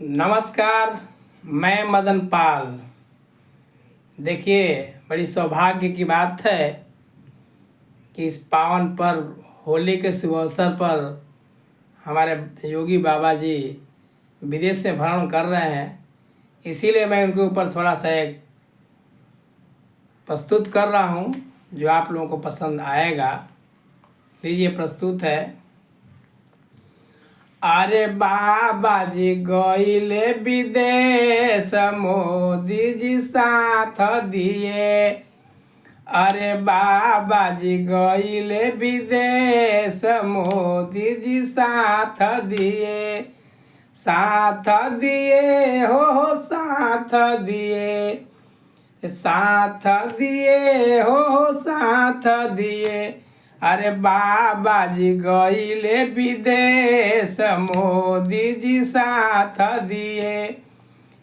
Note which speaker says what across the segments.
Speaker 1: नमस्कार, मैं मदन पाल। देखिए, बड़ी सौभाग्य की बात है कि इस पावन पर होली के शुभ अवसर पर हमारे योगी बाबा जी विदेश से भ्रमण कर रहे हैं। इसीलिए मैं उनके ऊपर थोड़ा सा एक प्रस्तुत कर रहा हूँ जो आप लोगों को पसंद आएगा। लीजिए, प्रस्तुत है। अरे बाबा जी गइले विदेश, मोदी जी साथ दिए। अरे बाबा जी गइले विदेश, मोदी जी साथ दिए। साथ दिए हो साथ दिए, साथ दिए हो साथ दिए। अरे बाबा जी गइले विदेश, मोदी जी साथ दिए।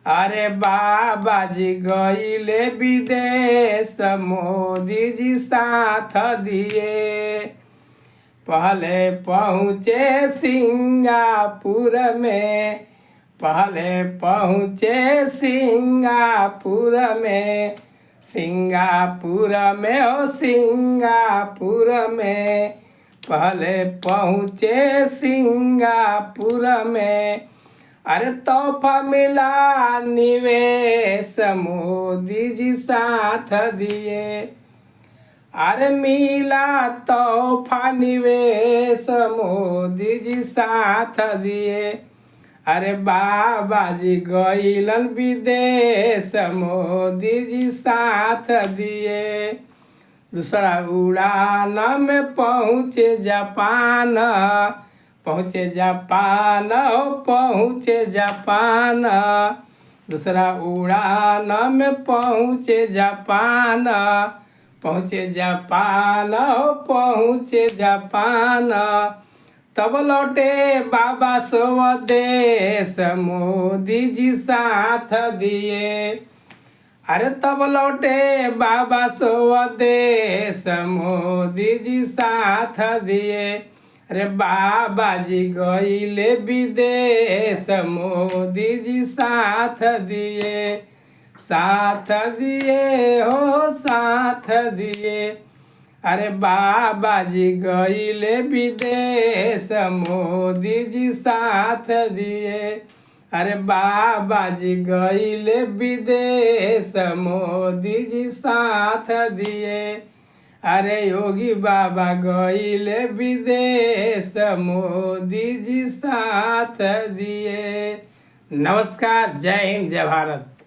Speaker 1: अरे बाबा जी गइले विदेश, मोदी जी साथ दिए। पहले पहुँचे सिंगापुर में, पहले पहुँचे सिंगापुर में। सिंगापुर में हो सिंगापुर में, पहले पहुँचे सिंगापुर में। अरे तोहफा मिला निवेश, मोदी जी साथ दिए। अरे मिला तोहफा निवेश, मोदी जी साथ दिए। अरे बाबा जी गइलन विदेश, मोदी जी साथ दिए। दूसरा उड़ान में पहुँचे जापान, पहुँचे जापान हो पहुँचे जापान। दूसरा उड़ान में पहुँचे जापान, पहुँचे जापान हो पहुँचे जापान। तब लौटे बाबा स्वदेश, मोदी जी साथ दिए। अरे तब लौटे बाबा स्वदेश, मोदी जी साथ दिए। अरे बाबा जी गइले विदेश, मोदी जी साथ दिए। साथ दिए हो साथ दिए। अरे बाबा जी गइले विदेश, मोदी जी साथ दिए। अरे बाबा जी गइले विदेश, मोदी जी साथ दिए। अरे योगी बाबा गइले विदेश, मोदी जी साथ दिए। नमस्कार, जय हिंद, जय भारत।